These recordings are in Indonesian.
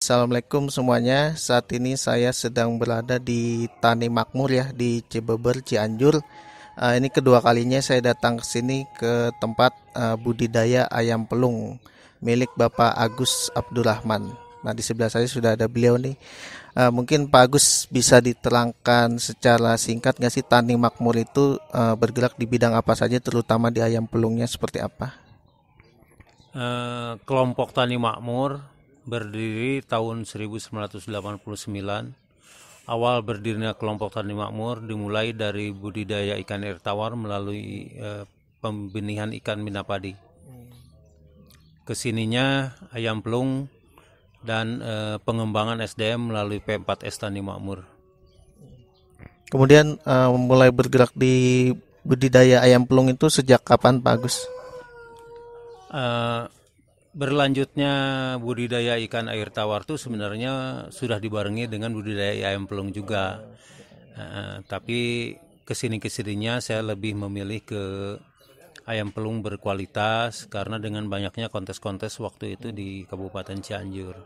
Assalamualaikum semuanya. Saat ini saya sedang berada di Tani Makmur ya di Cibeber, Cianjur. Ini kedua kalinya saya datang ke sini ke tempat budidaya ayam pelung milik Bapak Agus Abdurrahman. Nah, di sebelah saya sudah ada beliau nih. Mungkin Pak Agus bisa diterangkan secara singkat nggak sih Tani Makmur itu bergerak di bidang apa saja, terutama di ayam pelungnya seperti apa? Kelompok Tani Makmur berdiri tahun 1989. Awal berdirinya kelompok Tani Makmur dimulai dari budidaya ikan air tawar melalui pembenihan ikan minapadi. Kesininya ayam pelung dan pengembangan SDM melalui P4S Tani Makmur. Kemudian mulai bergerak di budidaya ayam pelung itu sejak kapan Pak Agus? Berlanjutnya budidaya ikan air tawar itu sebenarnya sudah dibarengi dengan budidaya ayam pelung juga. Tapi kesininya saya lebih memilih ke ayam pelung berkualitas karena dengan banyaknya kontes-kontes waktu itu di Kabupaten Cianjur.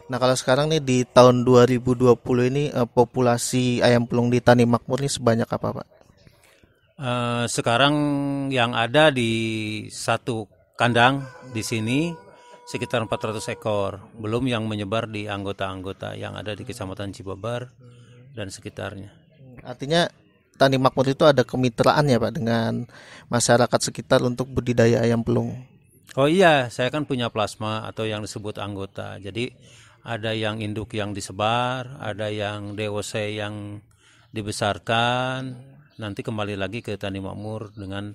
Nah, kalau sekarang nih di tahun 2020 ini populasi ayam pelung di Tani Makmur ini sebanyak apa Pak? Sekarang yang ada di satu kandang di sini sekitar 400 ekor, belum yang menyebar di anggota-anggota yang ada di Kecamatan Cibeber dan sekitarnya. Artinya Tani Makmur itu ada kemitraan ya Pak dengan masyarakat sekitar untuk budidaya ayam pelung. Oh iya, saya kan punya plasma atau yang disebut anggota. Jadi ada yang induk yang disebar, ada yang DOC yang dibesarkan. Nanti kembali lagi ke Tani Makmur dengan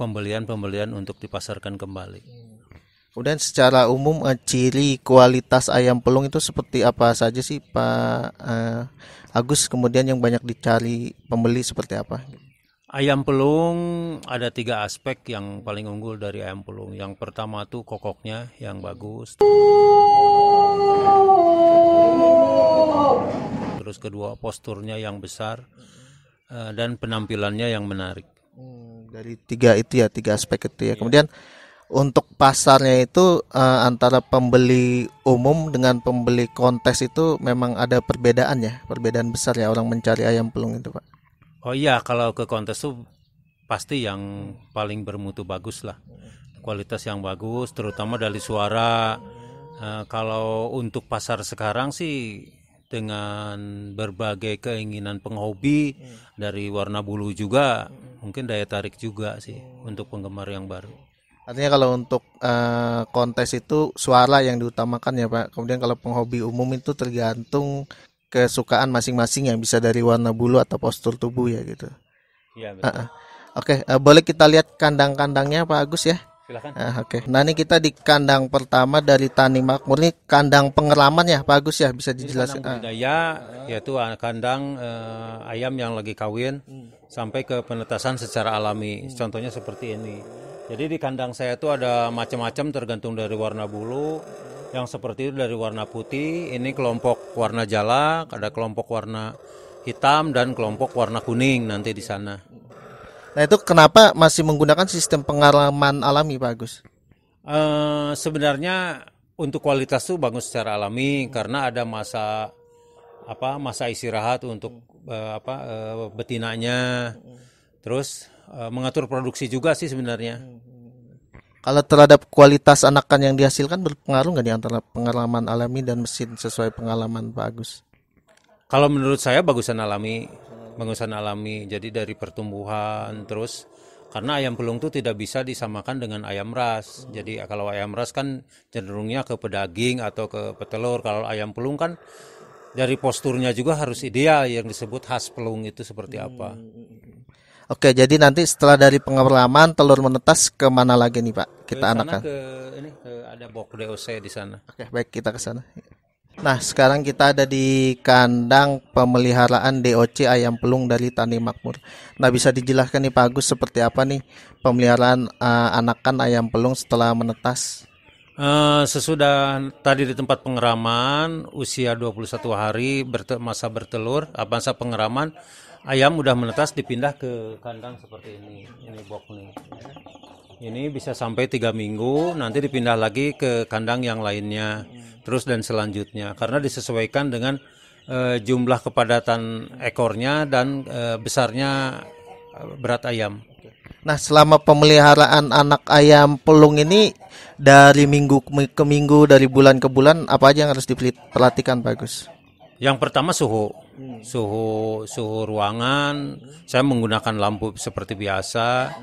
pembelian untuk dipasarkan kembali. Kemudian secara umum ciri kualitas ayam pelung itu seperti apa saja sih Pak Agus? Kemudian yang banyak dicari pembeli seperti apa? Ayam pelung ada 3 aspek yang paling unggul dari ayam pelung. Yang pertama tuh kokoknya yang bagus. Terus kedua posturnya yang besar dan penampilannya yang menarik. Dari tiga aspek itu ya. Kemudian untuk pasarnya itu antara pembeli umum dengan pembeli kontes itu memang ada perbedaan ya, perbedaan besar ya orang mencari ayam pelung itu Pak. Oh iya, kalau ke kontes tuh pasti yang paling bermutu bagus lah, kualitas yang bagus, terutama dari suara. Kalau untuk pasar sekarang sih dengan berbagai keinginan penghobi dari warna bulu juga mungkin daya tarik juga sih untuk penggemar yang baru. Artinya kalau untuk kontes itu suara yang diutamakan ya Pak. Kemudian kalau penghobi umum itu tergantung kesukaan masing-masing yang bisa dari warna bulu atau postur tubuh ya gitu. Iya betul. Oke, boleh kita lihat kandang-kandangnya Pak Agus ya? Silakan. Oke. Nah ini kita di kandang pertama dari Tani Makmur ini kandang pengeraman ya Pak Agus ya, bisa dijelaskan? Kandang budidaya yaitu kandang ayam yang lagi kawin sampai ke penetasan secara alami. Contohnya seperti ini. Jadi di kandang saya itu ada macam-macam tergantung dari warna bulu. Yang seperti itu dari warna putih, ini kelompok warna jalak, ada kelompok warna hitam dan kelompok warna kuning nanti di sana. Nah itu kenapa masih menggunakan sistem pengeraman alami Pak Agus? Sebenarnya untuk kualitas tuh bagus secara alami karena ada masa istirahat untuk betinanya, terus mengatur produksi juga sih sebenarnya. Kalau terhadap kualitas anakan yang dihasilkan berpengaruh nggak nih antara pengalaman alami dan mesin sesuai pengalaman Pak Agus? Kalau menurut saya bagusan alami. Jadi dari pertumbuhan terus karena ayam pelung itu tidak bisa disamakan dengan ayam ras. Jadi kalau ayam ras kan cenderungnya ke pedaging atau ke petelur. Kalau ayam pelung kan dari posturnya juga harus ideal, yang disebut khas pelung itu seperti apa. Oke, jadi nanti setelah dari pengalaman telur menetas ke mana lagi nih Pak? Kita anakan. Ada box DOC di sana. Oke, baik kita ke sana. Nah, sekarang kita ada di kandang pemeliharaan DOC ayam pelung dari Tani Makmur. Nah, bisa dijelaskan nih Pak Agus seperti apa nih pemeliharaan anakan ayam pelung setelah menetas? Sesudah tadi di tempat pengeraman usia 21 hari masa bertelur, masa pengeraman ayam udah menetas dipindah ke kandang seperti ini box nih. Ini bisa sampai 3 minggu, nanti dipindah lagi ke kandang yang lainnya, terus dan selanjutnya. Karena disesuaikan dengan jumlah kepadatan ekornya dan besarnya berat ayam. Nah, selama pemeliharaan anak ayam pelung ini dari minggu ke minggu, dari bulan ke bulan, apa aja yang harus diperhatikan bagus? Yang pertama suhu ruangan. Saya menggunakan lampu seperti biasa.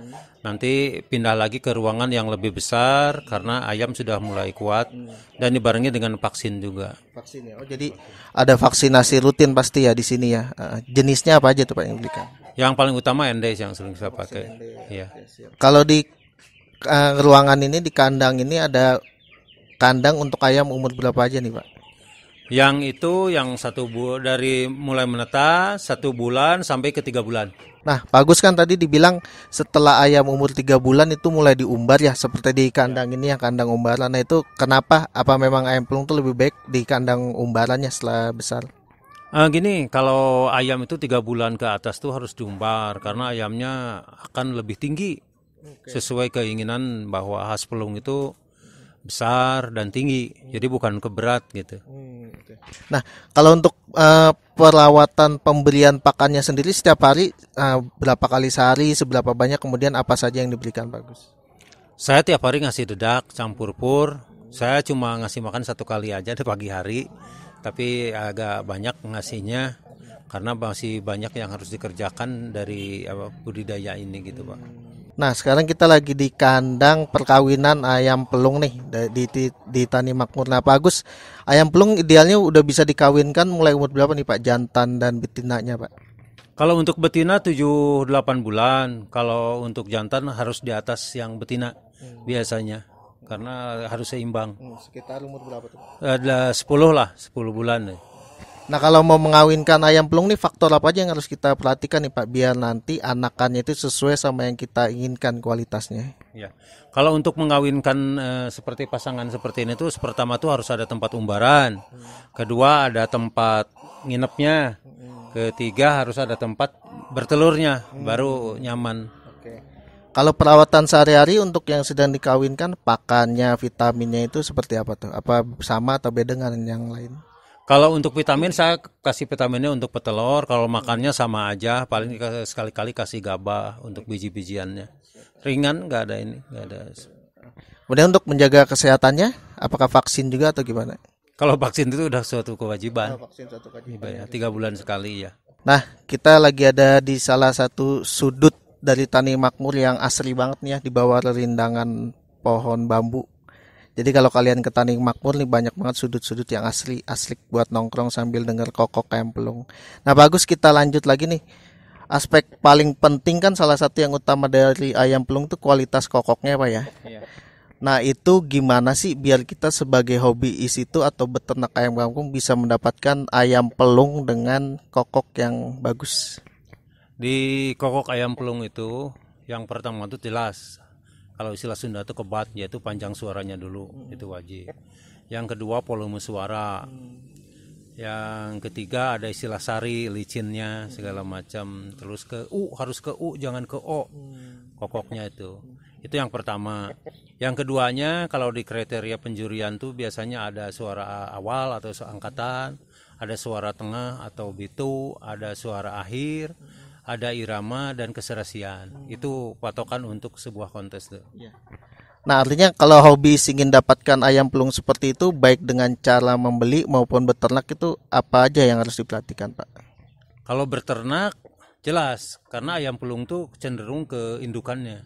Nanti pindah lagi ke ruangan yang lebih besar karena ayam sudah mulai kuat dan dibarengi dengan vaksin juga. Vaksin ya. Oh, jadi ada vaksinasi rutin pasti ya di sini ya. Jenisnya apa aja tuh Pak yang diberikan? Yang paling utama Endes yang sering saya pakai. Iya. Kalau di ruangan ini, di kandang ini, ada kandang untuk ayam umur berapa aja nih Pak? Yang itu yang dari mulai menetas 1 bulan sampai ke 3 bulan. Nah, bagus kan tadi dibilang setelah ayam umur 3 bulan itu mulai diumbar ya, seperti di kandang ini yang kandang umbaran. Nah, itu kenapa? Apa memang ayam pelung itu lebih baik di kandang umbarannya setelah besar? Gini, kalau ayam itu 3 bulan ke atas tuh harus diumbar karena ayamnya akan lebih tinggi. Sesuai keinginan bahwa khas pelung itu besar dan tinggi, jadi bukan keberat gitu. Nah, kalau untuk perawatan pemberian pakannya sendiri setiap hari berapa kali sehari, seberapa banyak, kemudian apa saja yang diberikan bagus? Saya tiap hari ngasih dedak campur pur. Saya cuma ngasih makan 1 kali aja di pagi hari, tapi agak banyak ngasihnya karena masih banyak yang harus dikerjakan dari budidaya ini gitu Pak. Nah, sekarang kita lagi di kandang perkawinan ayam pelung nih di Tani Makmur. Nah, Pak Agus, ayam pelung idealnya udah bisa dikawinkan mulai umur berapa nih Pak, jantan dan betinanya Pak? Kalau untuk betina 7-8 bulan, kalau untuk jantan harus di atas yang betina biasanya karena harus seimbang. Sekitar umur berapa tuh? Ada 10 bulan. Nah, kalau mau mengawinkan ayam pelung nih, faktor apa aja yang harus kita perhatikan nih Pak, biar nanti anakannya itu sesuai sama yang kita inginkan kualitasnya? Ya. Kalau untuk mengawinkan seperti pasangan seperti ini tuh pertama tuh harus ada tempat umbaran, kedua ada tempat nginepnya, ketiga harus ada tempat bertelurnya, baru nyaman. Kalau perawatan sehari-hari untuk yang sedang dikawinkan, pakannya, vitaminnya itu seperti apa tuh? Apa sama atau beda dengan yang lain? Kalau untuk vitamin saya kasih vitaminnya untuk petelur, kalau makannya sama aja, paling sekali-kali kasih GABA untuk biji-bijiannya. Ringan, nggak ada. Kemudian untuk menjaga kesehatannya, apakah vaksin juga atau gimana? Kalau vaksin itu udah suatu kewajiban. Vaksin suatu kewajiban. 3 bulan sekali ya. Nah, kita lagi ada di salah satu sudut dari Tani Makmur yang asri banget nih ya, di bawah rerindangan pohon bambu. Jadi kalau kalian ke Tani Makmur nih banyak banget sudut-sudut yang asli buat nongkrong sambil denger kokok ayam pelung. Nah, bagus, kita lanjut lagi nih. Aspek paling penting kan salah satu yang utama dari ayam pelung tuh kualitas kokoknya Pak ya. Iya. Nah, itu gimana sih biar kita sebagai hobiis itu atau beternak ayam kampung bisa mendapatkan ayam pelung dengan kokok yang bagus? Di kokok ayam pelung itu yang pertama itu jelas. Kalau istilah Sunda itu kebat, yaitu panjang suaranya dulu, itu wajib. Yang kedua volume suara. Yang ketiga ada istilah sari, licinnya segala macam. Terus harus ke U, jangan ke O. Kokoknya itu. Itu yang pertama. Yang keduanya kalau di kriteria penjurian tuh biasanya ada suara awal atau angkatan, ada suara tengah atau bitu, ada suara akhir, ada irama dan keserasian. Itu patokan untuk sebuah kontes tuh. Nah, artinya kalau hobi ingin dapatkan ayam pelung seperti itu, baik dengan cara membeli maupun beternak, itu apa aja yang harus diperhatikan Pak? Kalau beternak jelas, karena ayam pelung tuh cenderung ke indukannya,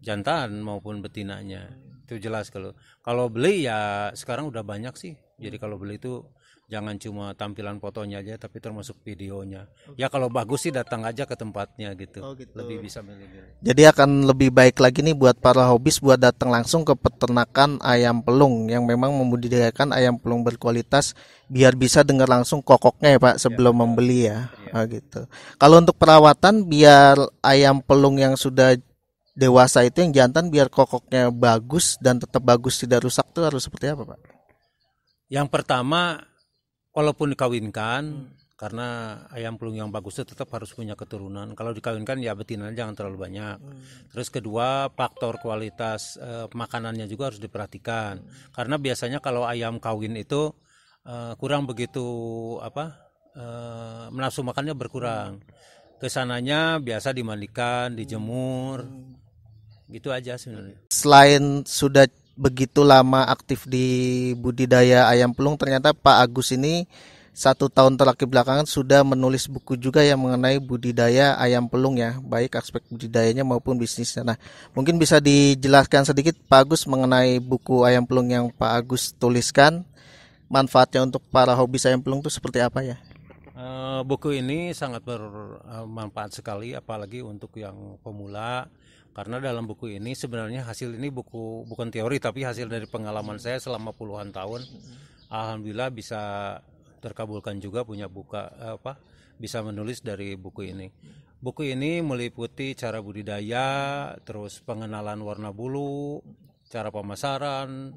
jantan maupun betinanya. Itu jelas. Kalau beli ya sekarang udah banyak sih. Jadi kalau beli itu jangan cuma tampilan fotonya aja, tapi termasuk videonya. Ya kalau bagus sih datang aja ke tempatnya gitu. Lebih bisa milih. Jadi akan lebih baik lagi nih buat para hobis buat datang langsung ke peternakan ayam pelung yang memang membudidayakan ayam pelung berkualitas, biar bisa dengar langsung kokoknya ya Pak sebelum membeli ya. Gitu. Kalau untuk perawatan biar ayam pelung yang sudah dewasa itu yang jantan biar kokoknya bagus dan tetap bagus tidak rusak tuh harus seperti apa Pak? Yang pertama, walaupun dikawinkan, karena ayam pelung yang bagus itu tetap harus punya keturunan. Kalau dikawinkan ya betinanya jangan terlalu banyak. Terus kedua, faktor kualitas makanannya juga harus diperhatikan, karena biasanya kalau ayam kawin itu kurang begitu menafsu makannya berkurang. Kesananya biasa dimandikan, dijemur, gitu aja sebenarnya. Selain sudah begitu lama aktif di budidaya ayam pelung, ternyata Pak Agus ini 1 tahun terakhir belakangan sudah menulis buku juga yang mengenai budidaya ayam pelung ya, baik aspek budidayanya maupun bisnisnya. Nah, mungkin bisa dijelaskan sedikit Pak Agus mengenai buku ayam pelung yang Pak Agus tuliskan, manfaatnya untuk para hobi ayam pelung itu seperti apa ya? Buku ini sangat bermanfaat sekali, apalagi untuk yang pemula, karena dalam buku ini sebenarnya hasil ini bukan teori tapi hasil dari pengalaman saya selama puluhan tahun. Alhamdulillah bisa terkabulkan juga bisa menulis dari buku ini. Buku ini meliputi cara budidaya, terus pengenalan warna bulu, cara pemasaran,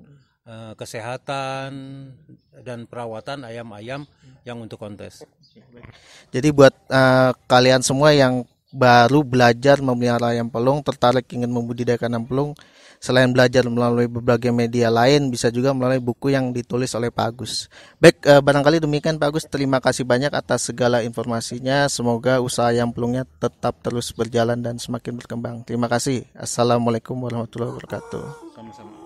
kesehatan dan perawatan ayam-ayam yang untuk kontes. Jadi buat kalian semua yang baru belajar memelihara ayam pelung, tertarik ingin membudidayakan ayam pelung, selain belajar melalui berbagai media lain, bisa juga melalui buku yang ditulis oleh Pak Agus. Baik, barangkali demikian Pak Agus, terima kasih banyak atas segala informasinya. Semoga usaha ayam pelungnya tetap terus berjalan dan semakin berkembang. Terima kasih. Assalamualaikum warahmatullahi wabarakatuh. Sama-sama.